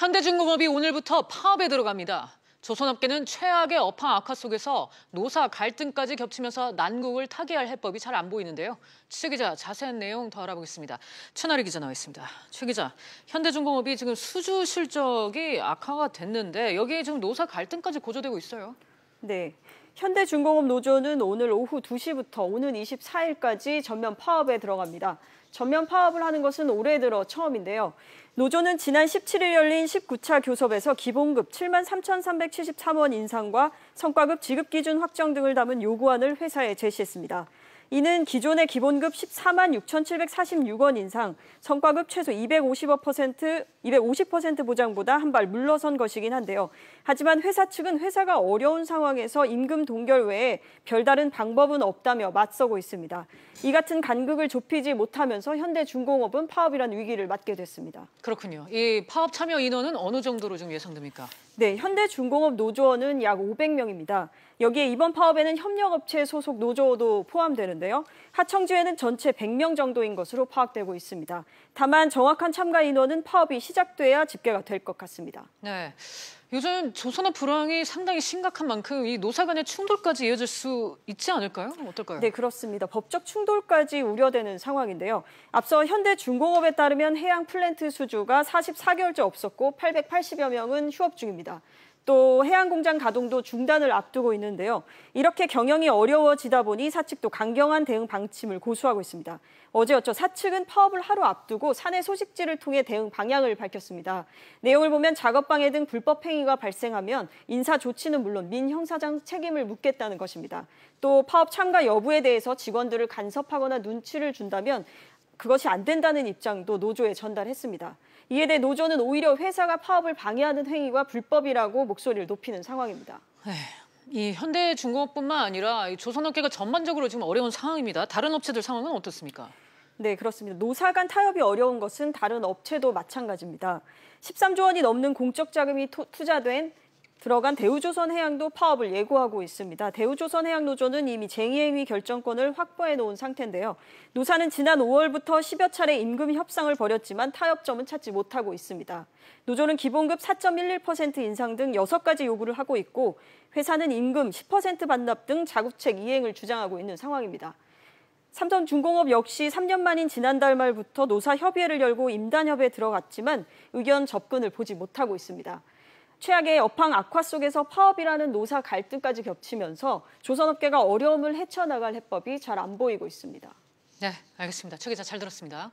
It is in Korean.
현대중공업이 오늘부터 파업에 들어갑니다. 조선업계는 최악의 업황 악화 속에서 노사 갈등까지 겹치면서 난국을 타개할 해법이 잘 안 보이는데요. 최 기자, 자세한 내용 더 알아보겠습니다. 최나리 기자 나와 있습니다. 최 기자, 현대중공업이 지금 수주 실적이 악화가 됐는데 여기에 지금 노사 갈등까지 고조되고 있어요. 네. 현대중공업 노조는 오늘 오후 2시부터 오는 24일까지 전면 파업에 들어갑니다. 전면 파업을 하는 것은 올해 들어 처음인데요. 노조는 지난 17일 열린 19차 교섭에서 기본급 73,373원 인상과 성과급 지급 기준 확정 등을 담은 요구안을 회사에 제시했습니다. 이는 기존의 기본급 146,746원 인상, 성과급 최소 250% 보장보다 한 발 물러선 것이긴 한데요. 하지만 회사 측은 회사가 어려운 상황에서 임금 동결 외에 별다른 방법은 없다며 맞서고 있습니다. 이 같은 간극을 좁히지 못하면서 현대중공업은 파업이란 위기를 맞게 됐습니다. 그렇군요. 이 파업 참여 인원은 어느 정도로 좀 예상됩니까? 네, 현대중공업 노조원은 약 500명입니다. 여기에 이번 파업에는 협력업체 소속 노조도 포함되는데요. 하청지회는 전체 100명 정도인 것으로 파악되고 있습니다. 다만 정확한 참가 인원은 파업이 시작돼야 집계가 될 것 같습니다. 네, 요즘 조선업 불황이 상당히 심각한 만큼 이 노사 간의 충돌까지 이어질 수 있지 않을까요? 어떨까요? 네, 그렇습니다. 법적 충돌까지 우려되는 상황인데요. 앞서 현대중공업에 따르면 해양 플랜트 수주가 44개월째 없었고 880여 명은 휴업 중입니다. 또 해양공장 가동도 중단을 앞두고 있는데요. 이렇게 경영이 어려워지다 보니 사측도 강경한 대응 방침을 고수하고 있습니다. 어제였죠. 사측은 파업을 하루 앞두고 사내 소식지를 통해 대응 방향을 밝혔습니다. 내용을 보면 작업방해 등 불법 행위가 발생하면 인사 조치는 물론 민형사상 책임을 묻겠다는 것입니다. 또 파업 참가 여부에 대해서 직원들을 간섭하거나 눈치를 준다면 그것이 안 된다는 입장도 노조에 전달했습니다. 이에 대해 노조는 오히려 회사가 파업을 방해하는 행위가 불법이라고 목소리를 높이는 상황입니다. 네, 이 현대중공업뿐만 아니라 이 조선업계가 전반적으로 지금 어려운 상황입니다. 다른 업체들 상황은 어떻습니까? 네, 그렇습니다. 노사 간 타협이 어려운 것은 다른 업체도 마찬가지입니다. 13조 원이 넘는 공적 자금이 들어간 대우조선해양도 파업을 예고하고 있습니다. 대우조선해양노조는 이미 쟁의행위 결정권을 확보해 놓은 상태인데요. 노사는 지난 5월부터 10여 차례 임금 협상을 벌였지만 타협점은 찾지 못하고 있습니다. 노조는 기본급 4.11% 인상 등 6가지 요구를 하고 있고 회사는 임금 10% 반납 등 자구책 이행을 주장하고 있는 상황입니다. 삼성중공업 역시 3년 만인 지난달 말부터 노사 협의회를 열고 임단협에 들어갔지만 의견 접근을 보지 못하고 있습니다. 최악의 업황 악화 속에서 파업이라는 노사 갈등까지 겹치면서 조선업계가 어려움을 헤쳐나갈 해법이 잘 안 보이고 있습니다. 네, 알겠습니다. 최 기자 잘 들었습니다.